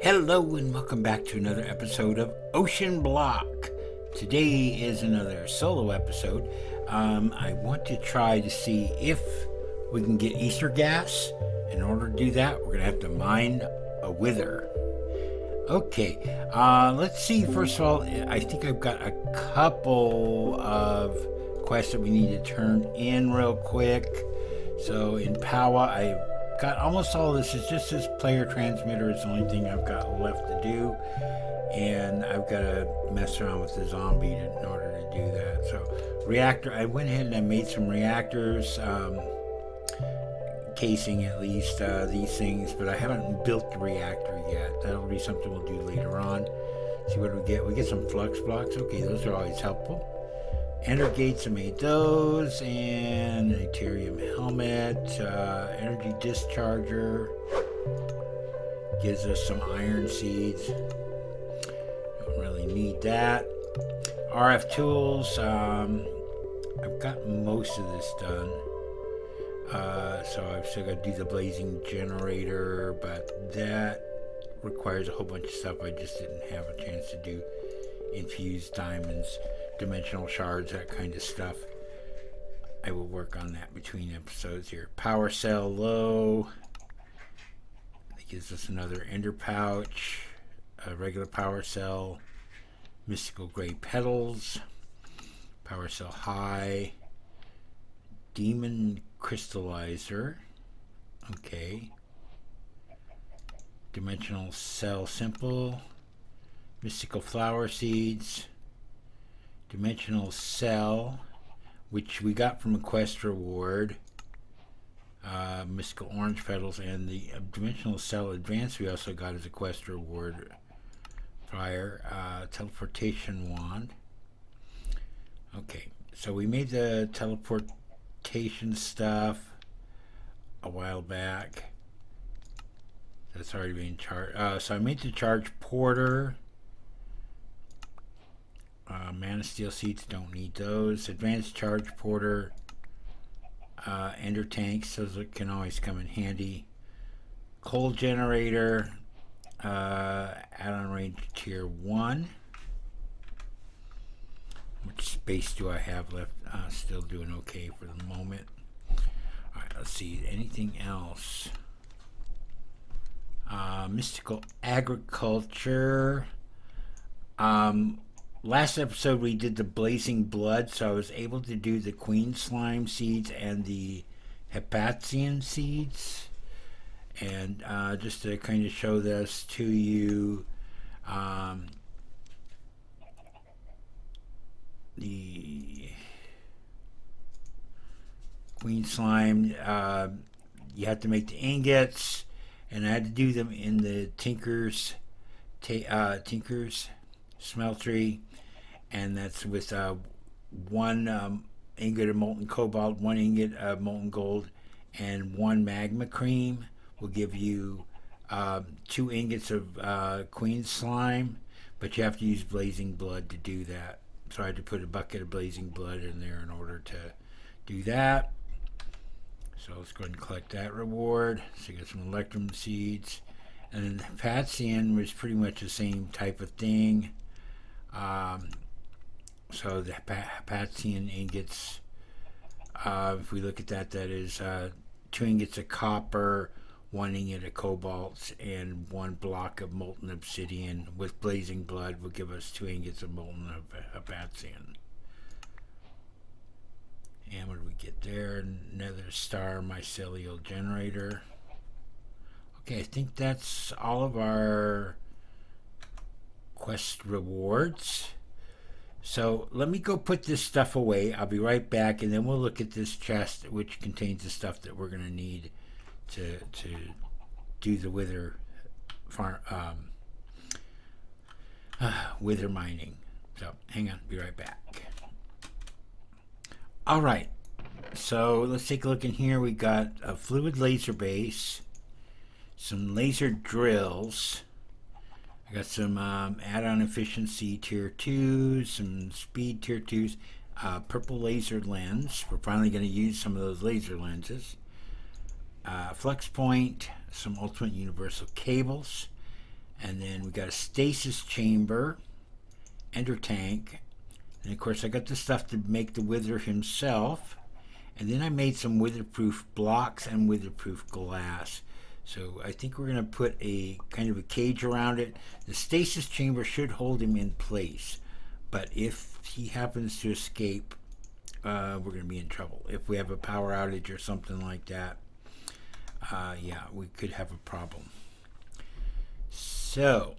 Hello and welcome back to another episode of OceanBlock. Today is another solo episode. I want to try to see if we can get Easter gas. In order to do that, we're going to have to mine a wither. Okay, let's see. First of all, I think I've got a couple of quests that we need to turn in real quick. So in Powa, I've got almost all of this. Is just this player transmitter is the only thing I've got left to do, and I've got to mess around with the zombie in order to do that. So reactor, I went ahead and I made some reactors, casing at least these things, but I haven't built the reactor yet. That'll be something we'll do later on. See what we get. We get some flux blocks. Okay, those are always helpful. Ender gates, I made those, and an Ethereum helmet, energy discharger, gives us some iron seeds, don't really need that. RF tools, I've got most of this done, so I've still got to do the blazing generator, but that requires a whole bunch of stuff I just didn't have a chance to do. Infused diamonds, dimensional shards, that kind of stuff. I will work on that between episodes here. Power cell low. That gives us another ender pouch. A regular power cell. Mystical gray petals. Power cell high. Demon crystallizer. Okay. Dimensional cell simple. Mystical flower seeds. Dimensional cell, which we got from a quest reward. Mystical orange petals, and the dimensional cell advanced we also got as a quest reward prior. Teleportation wand. Okay, so we made the teleportation stuff a while back. That's already been charged. So I made the charge porter. Mana steel seeds, don't need those. Advanced charge porter, ender tanks, those can always come in handy. Coal generator, add-on range tier 1. Which space do I have left? Still doing okay for the moment. Alright, let's see, anything else? Mystical agriculture. Last episode we did the blazing blood, so I was able to do the queen slime seeds and the hepatian seeds. And just to kind of show this to you, the queen slime, you have to make the ingots, and I had to do them in the Tinker's smeltery. And that's with one ingot of molten cobalt, one ingot of molten gold, and one magma cream will give you 2 ingots of queen slime, but you have to use blazing blood to do that. So I had to put a bucket of blazing blood in there in order to do that. So let's go ahead and collect that reward. So you got some electrum seeds. And then the hepatian was pretty much the same type of thing. So the hepatian ingots, if we look at that, that is 2 ingots of copper, 1 ingot of cobalt, and 1 block of molten obsidian with blazing blood will give us 2 ingots of molten hepatian. And what do we get there? Another star mycelial generator. Okay, I think that's all of our quest rewards. So let me go put this stuff away. I'll be right back, and then we'll look at this chest, which contains the stuff that we're going to need to do the wither farm, wither mining. So hang on, be right back. All right, so let's take a look in here. We got a fluid laser base, some laser drills. I got some add-on efficiency tier 2s, some speed tier 2s, purple laser lens. We're finally going to use some of those laser lenses. Flex point, some ultimate universal cables, And then we got a stasis chamber, ender tank, and of course I got the stuff to make the wither himself. And then I made some weatherproof blocks and weatherproof glass. So I think we're going to put a kind of a cage around it. The stasis chamber should hold him in place. But if he happens to escape, we're going to be in trouble. If we have a power outage or something like that, yeah, we could have a problem. So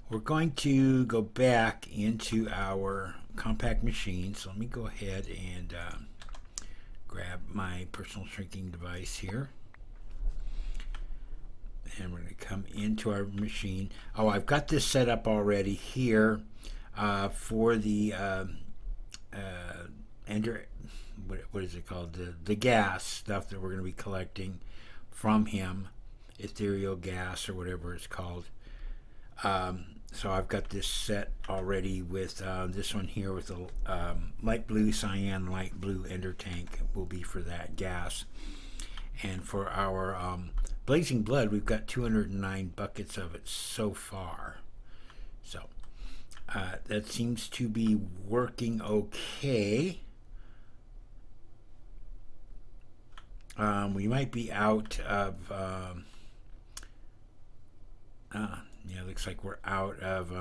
we're going to go back into our compact machine. So let me go ahead and grab my personal shrinking device here. And we're going to come into our machine. Oh, I've got this set up already here for the what is it called? The gas stuff that we're going to be collecting from him, ethereal gas or whatever it's called. So I've got this set already with this one here with the light blue, cyan, light blue ender tank will be for that gas. And for our blazing blood, we've got 209 buckets of it so far. So that seems to be working okay. We might be out of yeah, looks like we're out of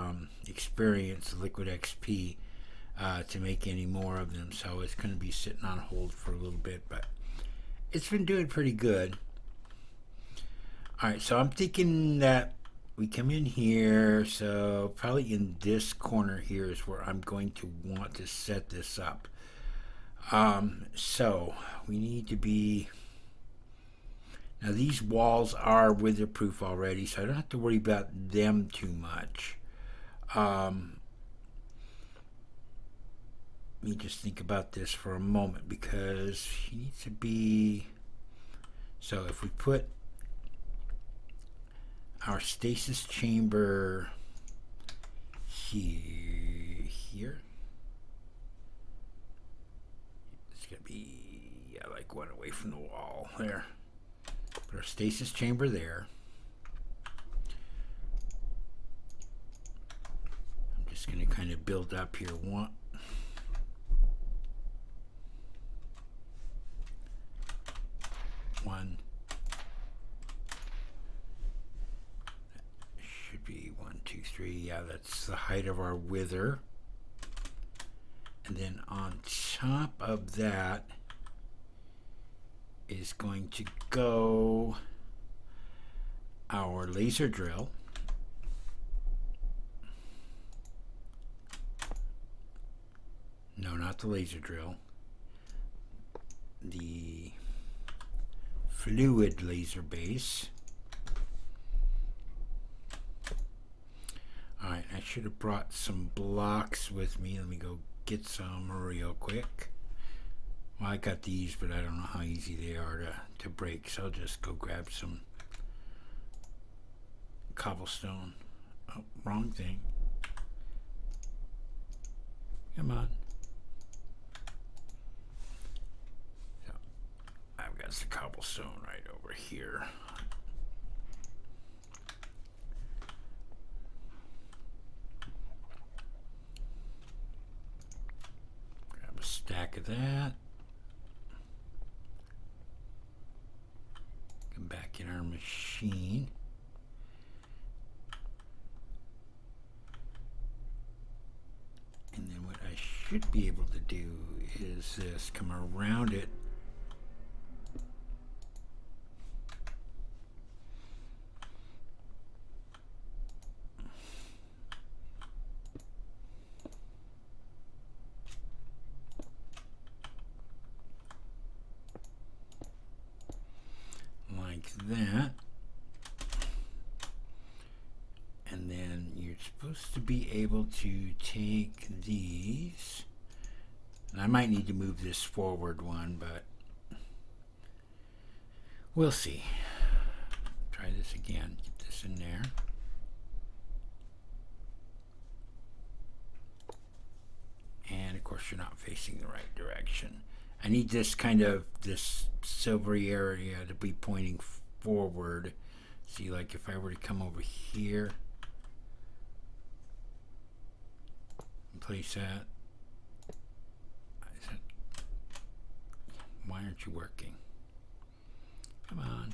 experience liquid XP to make any more of them, so it's going to be sitting on hold for a little bit, but it's been doing pretty good. Alright, so I'm thinking that we come in here, so probably in this corner here is where I'm going to want to set this up. So we need to be, now these walls are weatherproof already, so I don't have to worry about them too much. Let me just think about this for a moment, because he needs to be, so if we put our stasis chamber here, it's gonna be, yeah, like one away from the wall there. Put our stasis chamber there. I'm just gonna kind of build up here. One. That should be 1, 2, 3. Yeah, that's the height of our wither. And then on top of that is going to go our laser drill. No, not the laser drill. The fluid laser base. Alright, I should have brought some blocks with me. Let me go get some real quick. Well, I got these, but I don't know how easy they are to break, so I'll just go grab some cobblestone. Oh, wrong thing. Come on. So, I've got some cobblestone right over here. Grab a stack of that. Come back in our machine. And then what I should be able to do is this, come around it. Like that. And then you're supposed to be able to take these, and I might need to move this forward one, but we'll see. Try this again. Get this in there. And of course you're not facing the right direction. I need this kind of, this silvery area to be pointing forward See, like if I were to come over here and place that, why aren't you working? Come on.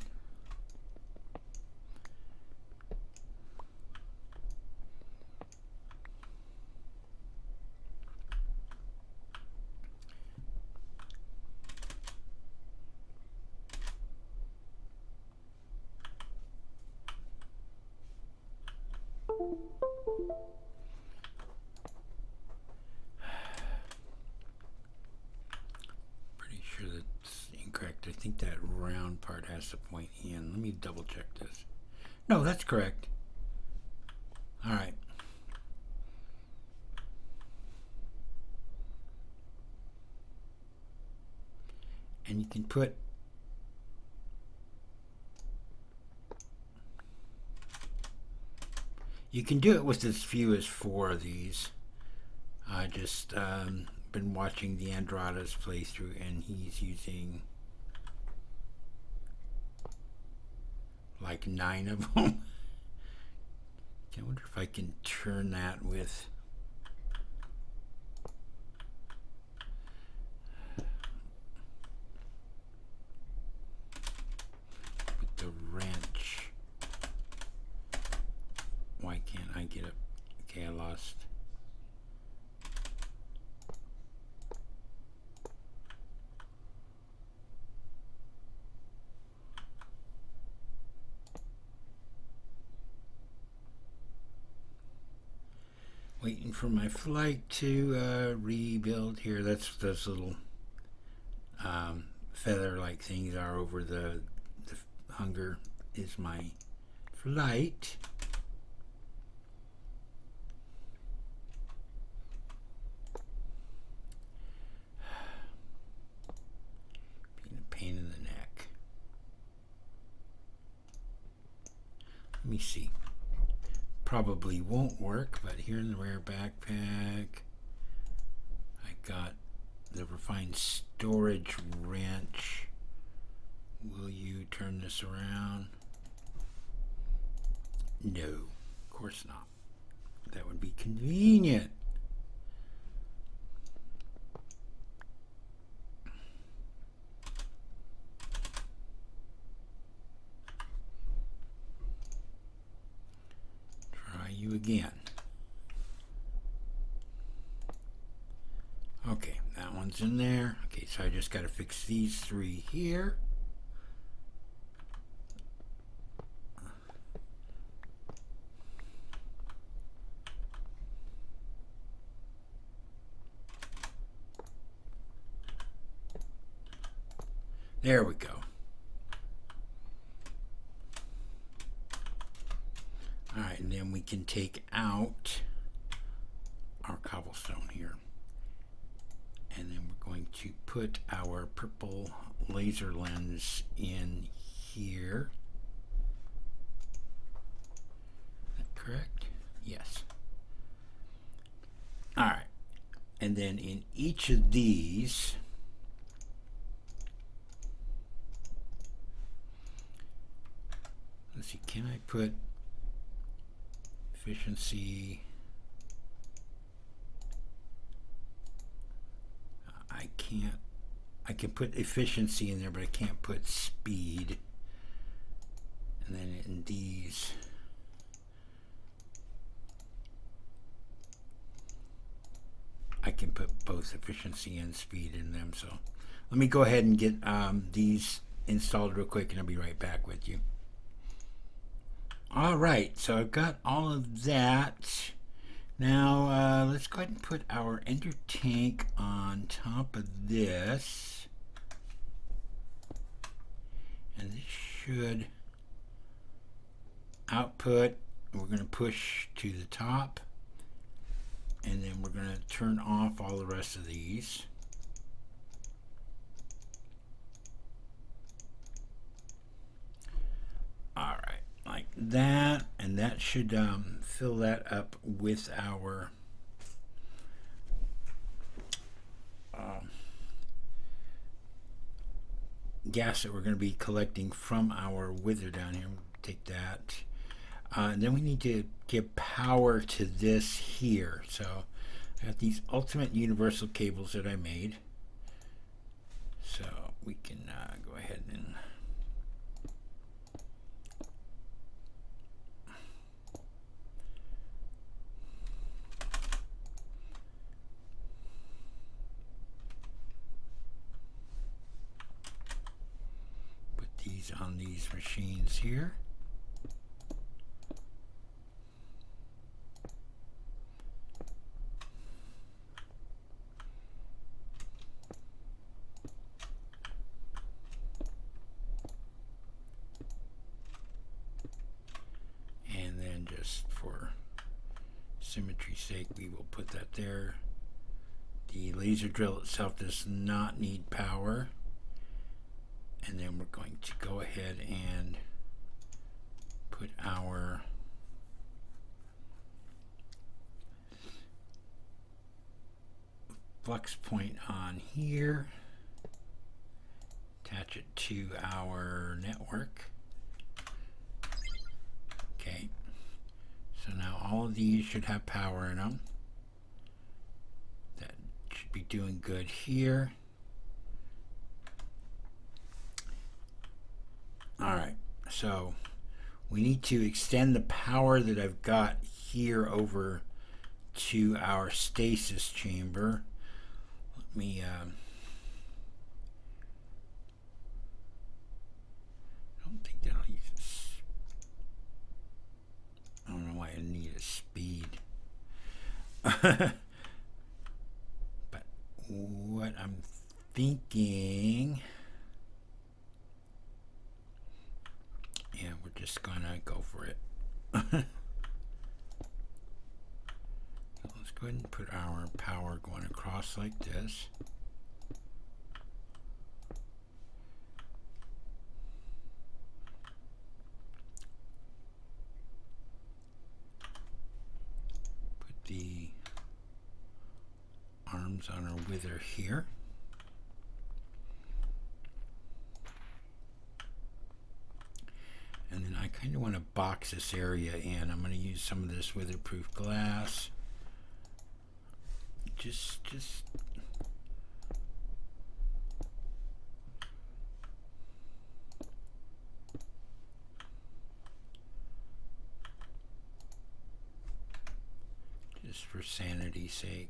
Pretty sure that's incorrect. I think that round part has to point in. Let me double check this. No, that's correct. All right. And you can put you can do it with as few as 4 of these. I just been watching the Andrada's playthrough, and he's using like 9 of them. I wonder if I can turn that with the wrench. Why can't I get it? Okay, I lost. Waiting for my flight to rebuild here. That's those little feather-like things are over the hunger is my flight. Being a pain in the neck. Let me see. Probably won't work, but here in the rare backpack I got the refined storage wrench. Will you turn this around? No, of course not. That would be convenient. You again. Okay, that one's in there. Okay, so I just got to fix these 3 here. There we go. Alright, and then we can take out our cobblestone here. And then we're going to put our purple laser lens in here. Is that correct? Yes. Alright. And then in each of these, let's see, can I put efficiency? I can't. I can put efficiency in there, but I can't put speed. And then in these, I can put both efficiency and speed in them. So let me go ahead and get these installed real quick, and I'll be right back with you. All right, so I've got all of that. Now let's go ahead and put our ender tank on top of this. And this should output. We're going to push to the top. And then we're going to turn off all the rest of these. All right. Like that, and that should fill that up with our gas that we're going to be collecting from our wither down here. take that. And then we need to give power to this here. So I have these ultimate universal cables that I made. So we can go ahead and put these on these machines here. For symmetry's sake, we will put that there. The laser drill itself does not need power. And then we're going to go ahead and put our flux point on here. Attach it to our network. Okay. So now all of these should have power in them. That should be doing good here. Alright, so we need to extend the power that I've got here over to our stasis chamber. Let me I don't think that'll use this. I don't know why I need a speed. But what I'm thinking, yeah, we're just gonna go for it. So let's go ahead and put our power going across like this. The arms on our wither here. And then I kind of want to box this area in. I'm going to use some of this weatherproof glass. Just for sanity's sake.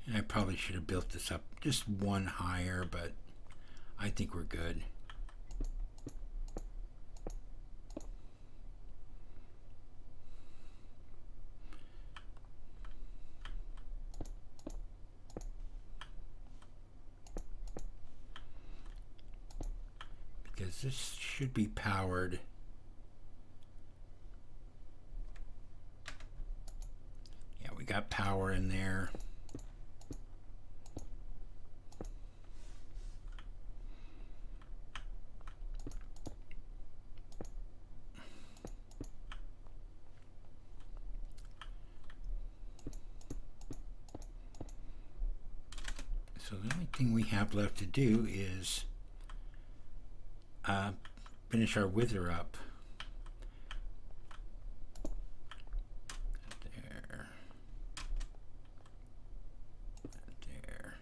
And I probably should have built this up just one higher, but I think we're good. Because this should be powered. Yeah, we got power in there. So the only thing we have left to do is finish our wither up. There. There.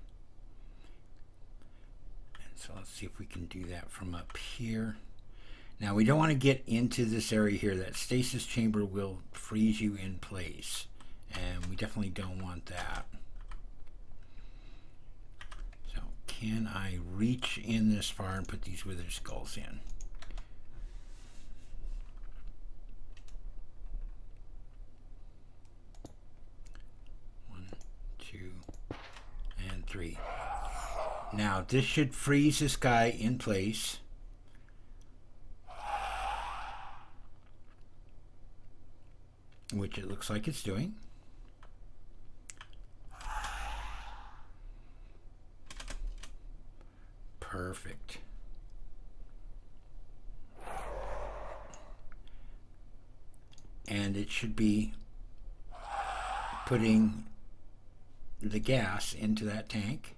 And so let's see if we can do that from up here. Now we don't want to get into this area here. That stasis chamber will freeze you in place, and we definitely don't want that. So can I reach in this far and put these wither skulls in? One, two, and three. Now this should freeze this guy in place. Which it looks like it's doing. perfect. And it should be putting the gas into that tank.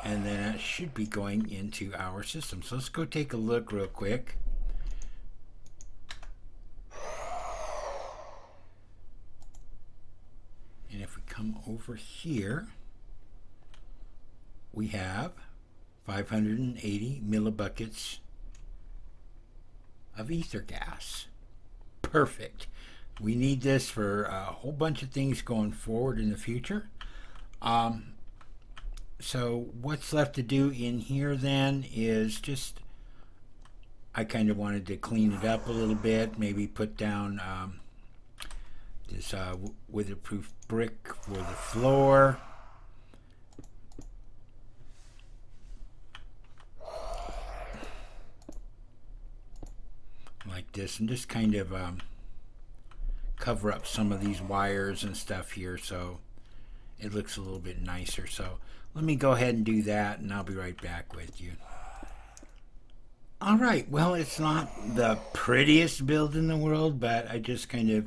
And then it should be going into our system. So let's go take a look real quick. And if we come over here, we have 580 millibuckets of ether gas. Perfect. We need this for a whole bunch of things going forward in the future. So what's left to do in here then is just, I kind of wanted to clean it up a little bit, maybe put down this weatherproof brick for the floor. Like this, and just kind of cover up some of these wires and stuff here so it looks a little bit nicer. So let me go ahead and do that, and I'll be right back with you. All right, well, it's not the prettiest build in the world, but I just kind of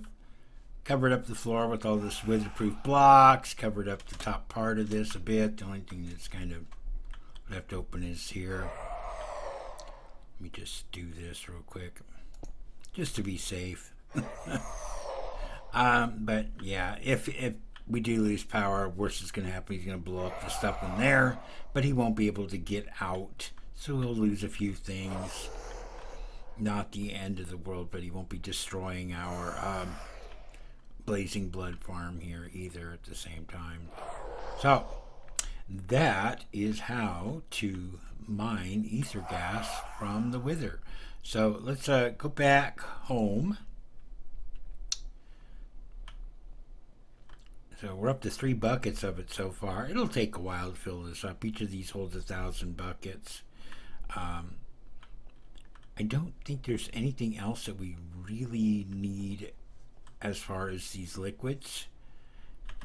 covered up the floor with all this weatherproof blocks, covered up the top part of this a bit. The only thing that's kind of left open is here. Let me just do this real quick, just to be safe. But yeah, if we do lose power, worst is going to happen. He's going to blow up the stuff in there, but he won't be able to get out, so he'll lose a few things. Not the end of the world, but he won't be destroying our Blazing Blood farm here either at the same time. So that is how to mine ether gas from the Wither. So let's go back home. So we're up to 3 buckets of it so far. It'll take a while to fill this up. Each of these holds 1,000 buckets. I don't think there's anything else that we really need as far as these liquids.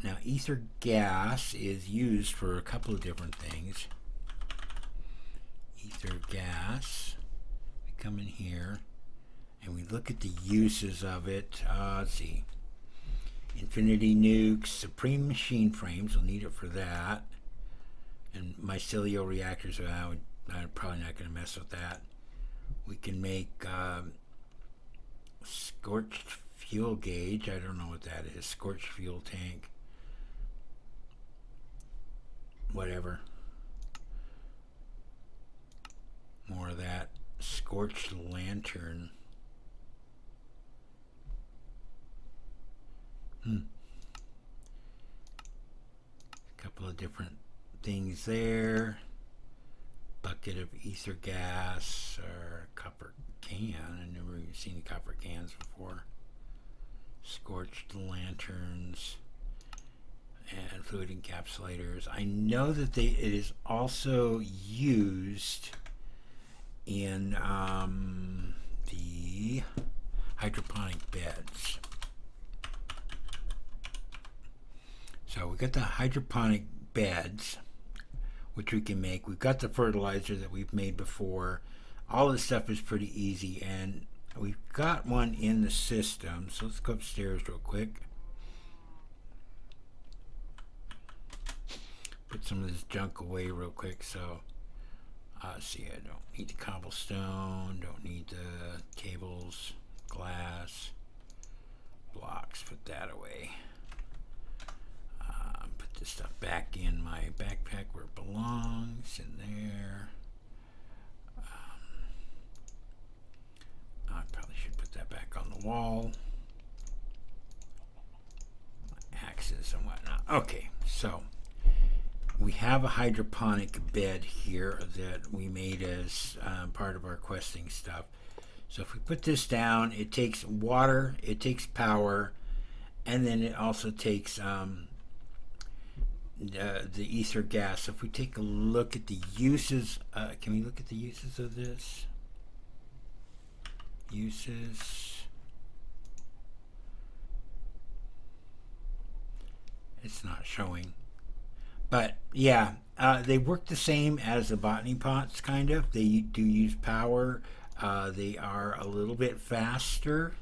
Now, ether gas is used for a couple of different things. Ether gas, we come in here and we look at the uses of it. Let's see. Infinity nukes, supreme machine frames, we'll need it for that. And mycelial reactors, I'm probably not going to mess with that. We can make scorched fuel gauge. I don't know what that is. Scorched fuel tank. Whatever. More of that. Scorched lantern. A couple of different things there. Bucket of ether gas or copper can. I've never even seen copper cans before. Scorched lanterns and fluid encapsulators. I know that it is also used in the hydroponic beds. So we got the hydroponic beds, which we can make. We've got the fertilizer that we've made before. All this stuff is pretty easy, and we've got one in the system. So let's go upstairs real quick. Put some of this junk away real quick. So see, I don't need the cobblestone, don't need the cables, glass, blocks, put that away. Put this stuff back in my backpack where it belongs, in there. I probably should put that back on the wall. Axes and whatnot. Okay, so we have a hydroponic bed here that we made as part of our questing stuff. So if we put this down, it takes water, it takes power, and then it also takes the ether gas. If we take a look at the uses, can we look at the uses of this? Uses. It's not showing. But yeah, they work the same as the botany pots, kind of. They do use power. They are a little bit faster.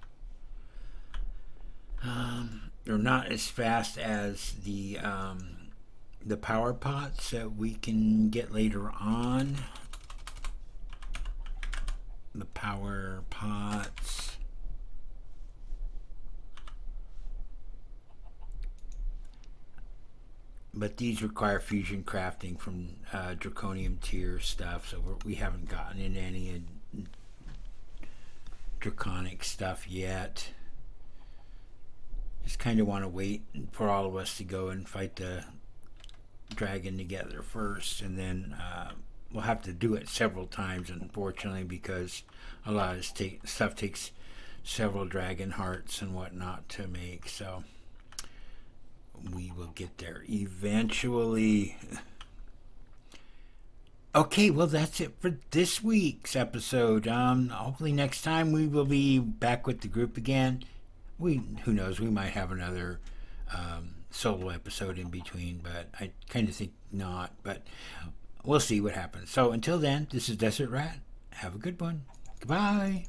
They're not as fast as the power pots that we can get later on. The power pots. But these require fusion crafting from draconium tier stuff, so we haven't gotten in any draconic stuff yet. Just kind of want to wait for all of us to go and fight the dragon together first, and then we'll have to do it several times, unfortunately, because a lot of stuff takes several dragon hearts and whatnot to make. So we will get there eventually. Okay, well, that's it for this week's episode. Hopefully next time we will be back with the group again. Who knows, we might have another solo episode in between, but I kind of think not, but we'll see what happens. So until then, this is Desert Rat. Have a good one. Goodbye.